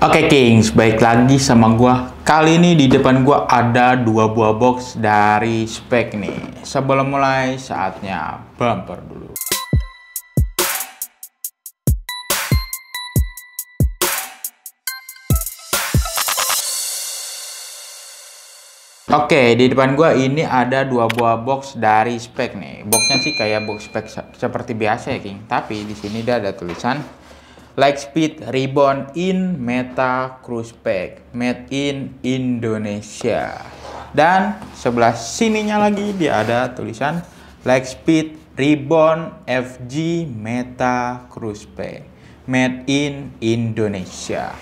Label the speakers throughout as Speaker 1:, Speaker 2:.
Speaker 1: Oke Kings, baik lagi sama gua. Kali ini di depan gua ada dua buah box dari spek nih. Sebelum mulai, saatnya bumper dulu. Oke, di depan gua ini ada dua buah box dari spek nih. Boxnya sih kayak box spek seperti biasa ya, King. Tapi di sini dia ada tulisan Lightspeed Ribbon in Meta Cruise Pack, made in Indonesia. Dan sebelah sininya lagi dia ada tulisan Lightspeed Ribbon FG Meta Cruise Pack, made in Indonesia.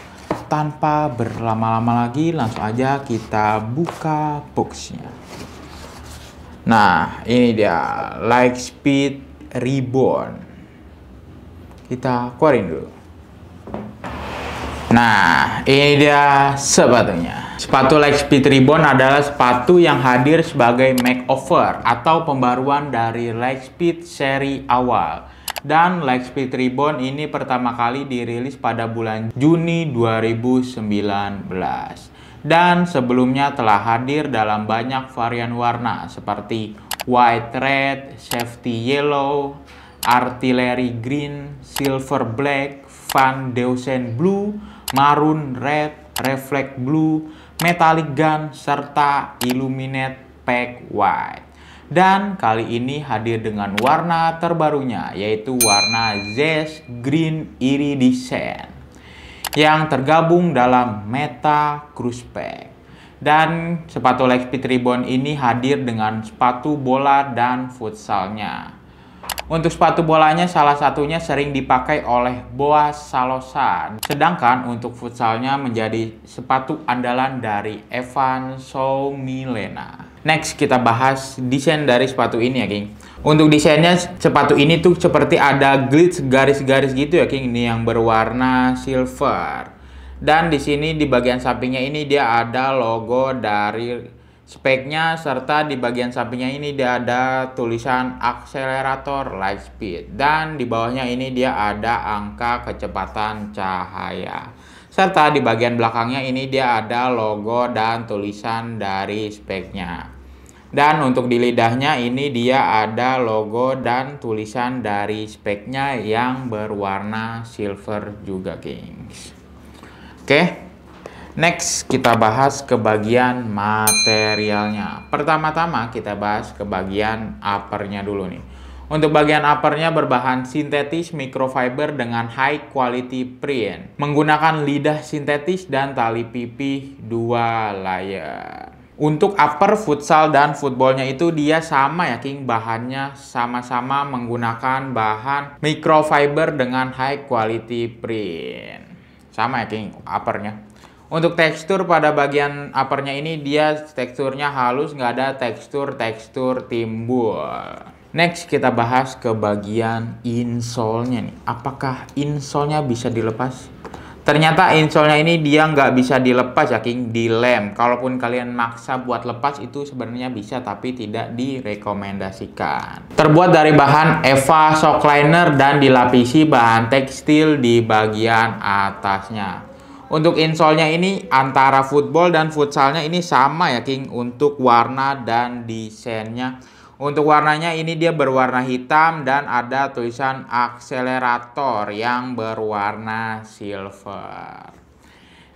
Speaker 1: Tanpa berlama-lama lagi, langsung aja kita buka boxnya. Nah, ini dia Lightspeed Ribbon. Kita keluarin dulu. Nah, ini dia sepatunya. Sepatu Lightspeed Ribbon adalah sepatu yang hadir sebagai makeover atau pembaruan dari Lightspeed seri awal. Dan Lightspeed Ribbon ini pertama kali dirilis pada bulan Juni 2019. Dan sebelumnya telah hadir dalam banyak varian warna seperti white red, safety yellow, artillery green, silver black, Van Deusen blue, maroon red, reflect blue, metallic gun, serta illuminate pack white. Dan kali ini hadir dengan warna terbarunya, yaitu warna Zest Green Iridescent yang tergabung dalam Meta Cruise Pack. Dan sepatu Lightspeed Ribbon ini hadir dengan sepatu bola dan futsalnya. Untuk sepatu bolanya salah satunya sering dipakai oleh Boaz Salosa. Sedangkan untuk futsalnya menjadi sepatu andalan dari Evan Soumilena. Next kita bahas desain dari sepatu ini ya King. Untuk desainnya sepatu ini tuh seperti ada glitch garis-garis gitu ya King. Ini yang berwarna silver. Dan di sini di bagian sampingnya ini dia ada logo dari speknya, serta di bagian sampingnya ini dia ada tulisan akselerator Lightspeed, dan di bawahnya ini dia ada angka kecepatan cahaya, serta di bagian belakangnya ini dia ada logo dan tulisan dari speknya. Dan untuk di lidahnya ini dia ada logo dan tulisan dari speknya yang berwarna silver juga Kings. Oke. Next, kita bahas ke bagian materialnya. Pertama-tama kita bahas ke bagian uppernya dulu nih. Untuk bagian uppernya berbahan sintetis microfiber dengan high quality print. Menggunakan lidah sintetis dan tali pipih 2 layer. Untuk upper futsal dan footballnya itu dia sama ya King. Bahannya sama-sama menggunakan bahan microfiber dengan high quality print. Sama ya King uppernya. Untuk tekstur pada bagian uppernya ini dia teksturnya halus, nggak ada tekstur timbul. Next kita bahas ke bagian insole-nya nih. Apakah insole-nya bisa dilepas? Ternyata insole-nya ini dia nggak bisa dilepas ya King, dilem. Kalaupun kalian maksa buat lepas itu sebenarnya bisa, tapi tidak direkomendasikan. Terbuat dari bahan Eva Shockliner dan dilapisi bahan tekstil di bagian atasnya. Untuk insole-nya ini antara football dan futsalnya ini sama ya King untuk warna dan desainnya. Untuk warnanya ini dia berwarna hitam dan ada tulisan akselerator yang berwarna silver.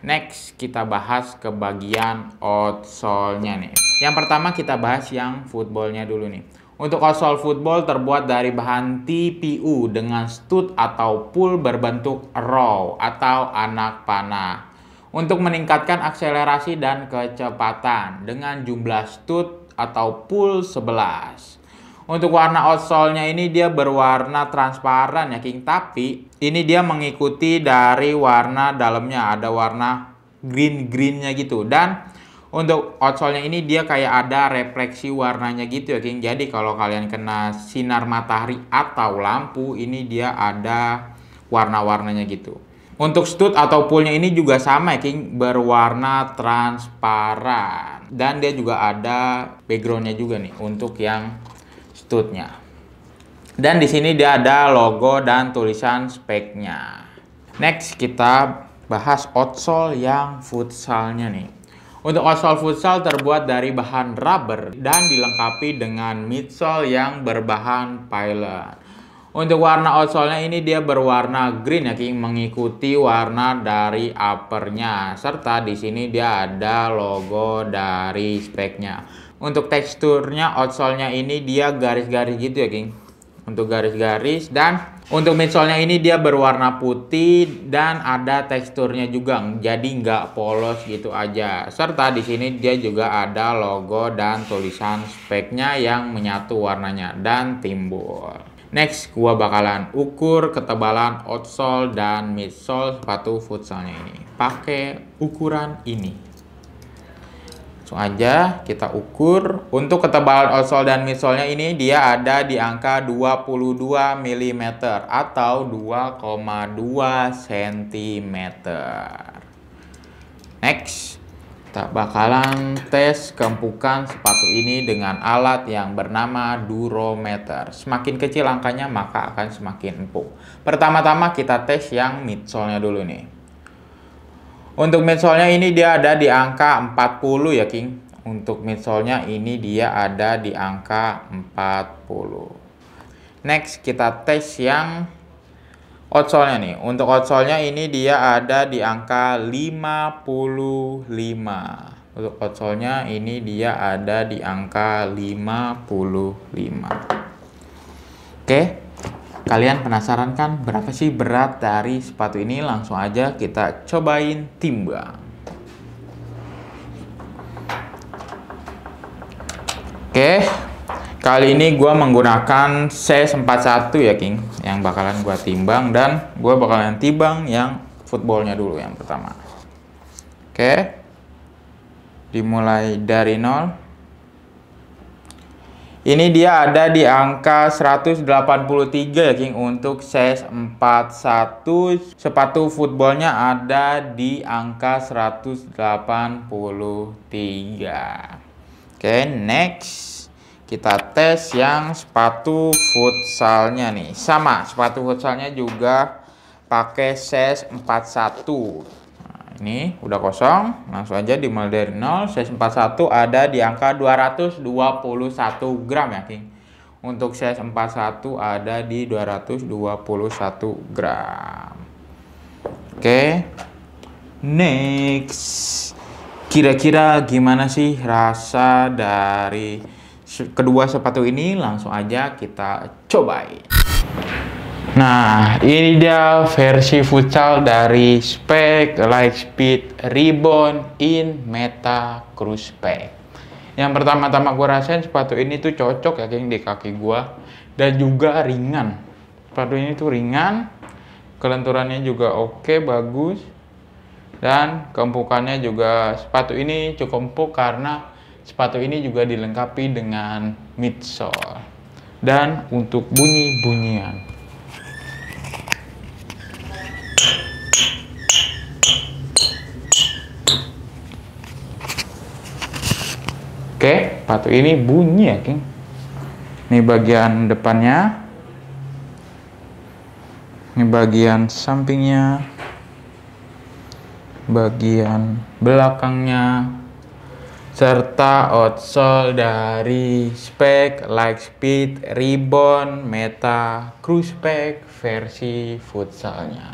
Speaker 1: Next kita bahas ke bagian outsole-nya nih. Yang pertama kita bahas yang football-nya dulu nih. Untuk outsole football terbuat dari bahan TPU dengan stud atau pull berbentuk row atau anak panah. Untuk meningkatkan akselerasi dan kecepatan dengan jumlah stud atau pull 11. Untuk warna outsole-nya ini dia berwarna transparan ya King, tapi ini dia mengikuti dari warna dalamnya, ada warna green-greennya gitu. Dan untuk outsole-nya ini dia kayak ada refleksi warnanya gitu ya King. Jadi kalau kalian kena sinar matahari atau lampu, ini dia ada warna-warnanya gitu. Untuk stud atau pullnya ini juga sama ya King, berwarna transparan. Dan dia juga ada backgroundnya juga nih untuk yang studnya. Dan di sini dia ada logo dan tulisan speknya. Next kita bahas outsole yang futsalnya nih. Untuk outsole futsal terbuat dari bahan rubber dan dilengkapi dengan midsole yang berbahan pylon. Untuk warna outsole-nya ini dia berwarna green ya, King, mengikuti warna dari uppernya. Serta di sini dia ada logo dari speknya. Untuk teksturnya outsole-nya ini dia garis-garis gitu ya, King. Untuk garis-garis, dan untuk midsole-nya ini dia berwarna putih dan ada teksturnya juga, jadi nggak polos gitu aja. Serta di sini dia juga ada logo dan tulisan speknya yang menyatu warnanya dan timbul. Next, gua bakalan ukur ketebalan outsole dan midsole sepatu futsalnya ini. Pakai ukuran ini. Langsung aja kita ukur. Untuk ketebalan outsole dan midsole-nya ini dia ada di angka 22 mm atau 2,2 cm. Next, kita bakalan tes keempukan sepatu ini dengan alat yang bernama durometer. Semakin kecil angkanya maka akan semakin empuk. Pertama-tama kita tes yang midsole-nya dulu nih. Untuk midsole-nya ini dia ada di angka 40 ya, King. Untuk midsole-nya ini dia ada di angka 40. Next, kita tes yang outsole-nya nih. Untuk outsole-nya ini dia ada di angka 55. Untuk outsole-nya ini dia ada di angka 55. Oke. Kalian penasaran kan berapa sih berat dari sepatu ini? Langsung aja kita cobain timbang. Oke, kali ini gue menggunakan CS41 ya, King, yang bakalan gue timbang, dan gue bakalan timbang yang footballnya dulu yang pertama. Oke, dimulai dari 0. Ini dia ada di angka 183 ya, King. Untuk size 41 sepatu footballnya ada di angka 183. Oke, next kita tes yang sepatu futsalnya nih. Sama, sepatu futsalnya juga pakai size 41. Ini udah kosong, langsung aja dimulai dari 0. Size 41 ada di angka 221 gram ya, King. Untuk size 41 ada di 221 gram. Oke. Next. Kira-kira gimana sih rasa dari kedua sepatu ini? Langsung aja kita cobain. Nah, ini dia versi futsal dari spek Lightspeed Ribbon in Meta Cruise Spec. Yang pertama-tama gue rasain sepatu ini tuh cocok ya, King, di kaki gue, dan juga ringan. Sepatu ini tuh ringan, kelenturannya juga oke, bagus, dan keempukannya juga sepatu ini cukup empuk karena sepatu ini juga dilengkapi dengan midsole. Dan untuk bunyi-bunyian, oke, sepatu ini bunyi ya, King. Ini bagian depannya, ini bagian sampingnya, bagian belakangnya, serta outsole dari spek Lightspeed Ribbon Meta Cruise Spec versi futsalnya.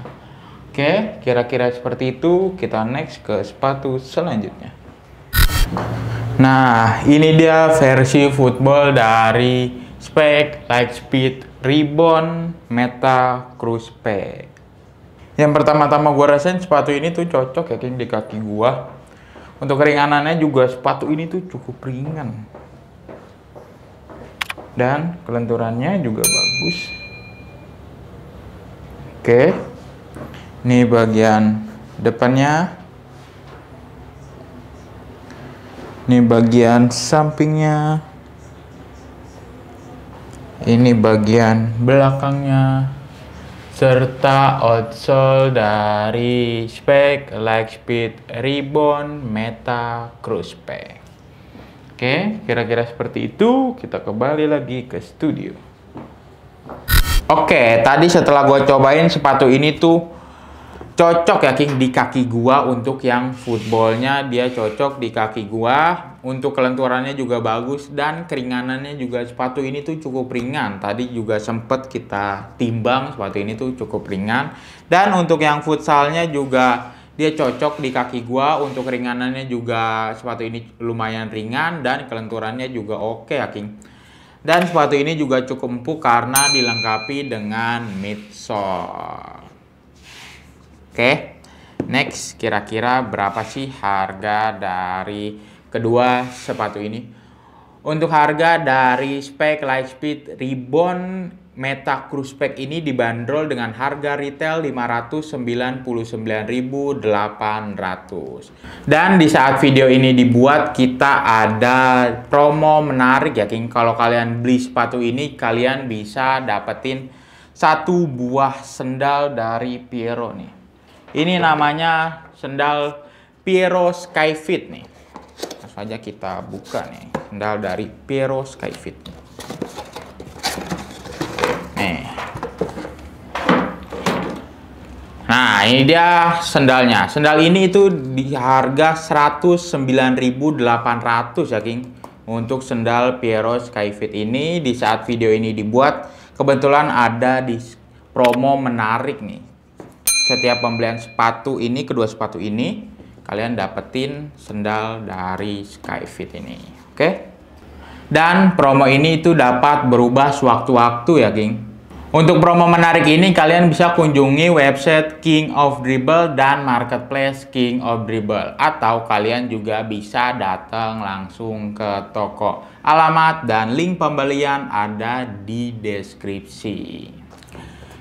Speaker 1: Oke, kira-kira seperti itu. Kita next ke sepatu selanjutnya. Nah, ini dia versi football dari spek Lightspeed Ribbon Meta Cruise Spec. Yang pertama-tama gue rasain sepatu ini tuh cocok ya, King, di kaki gue. Untuk keringanannya juga sepatu ini tuh cukup ringan. Dan kelenturannya juga bagus. Oke. Ini bagian depannya. Ini bagian sampingnya. Ini bagian belakangnya. Serta outsole dari spek Lightspeed Ribbon Meta Cruise Spec. Oke, kira-kira seperti itu. Kita kembali lagi ke studio. Oke, tadi setelah gue cobain sepatu ini tuh cocok ya King di kaki gua. Untuk yang footballnya dia cocok di kaki gua. Untuk kelenturannya juga bagus dan keringanannya juga sepatu ini tuh cukup ringan. Tadi juga sempet kita timbang, sepatu ini tuh cukup ringan. Dan untuk yang futsalnya juga dia cocok di kaki gua. Untuk keringanannya juga sepatu ini lumayan ringan dan kelenturannya juga oke ya King. Dan sepatu ini juga cukup empuk karena dilengkapi dengan midsole. Oke, next, kira-kira berapa sih harga dari kedua sepatu ini? Untuk harga dari spek Lightspeed Ribbon Meta Cruise Spec ini dibanderol dengan harga retail 599.800. Dan di saat video ini dibuat, kita ada promo menarik ya King. Kalau kalian beli sepatu ini, kalian bisa dapetin satu buah sendal dari Piero nih. Ini namanya sendal Piero Skyfit nih. Langsung aja kita buka nih, sendal dari Piero Skyfit. Nih. Nah, ini dia sendalnya. Sendal ini itu di harga 109.800 ya King. Untuk sendal Piero Skyfit ini, di saat video ini dibuat, kebetulan ada di promo menarik nih. Setiap pembelian sepatu ini, kedua sepatu ini, kalian dapetin sendal dari Skyfit ini. Oke? Dan promo ini itu dapat berubah sewaktu-waktu ya King. Untuk promo menarik ini, kalian bisa kunjungi website King of Dribble dan marketplace King of Dribble. Atau kalian juga bisa datang langsung ke toko. Alamat dan link pembelian ada di deskripsi.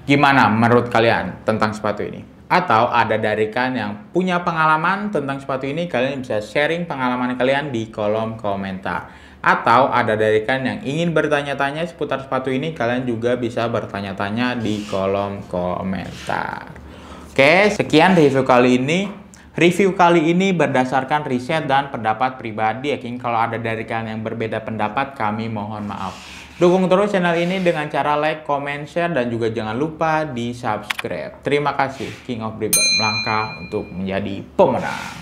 Speaker 1: Gimana menurut kalian tentang sepatu ini? Atau ada dari kalian yang punya pengalaman tentang sepatu ini, kalian bisa sharing pengalaman kalian di kolom komentar. Atau ada dari kalian yang ingin bertanya-tanya seputar sepatu ini, kalian juga bisa bertanya-tanya di kolom komentar. Oke, sekian review kali ini. Review kali ini berdasarkan riset dan pendapat pribadi ya King. Kalau ada dari kalian yang berbeda pendapat, kami mohon maaf. Dukung terus channel ini dengan cara like, comment, share, dan juga jangan lupa di subscribe. Terima kasih. King of Dribble melangkah untuk menjadi pemenang.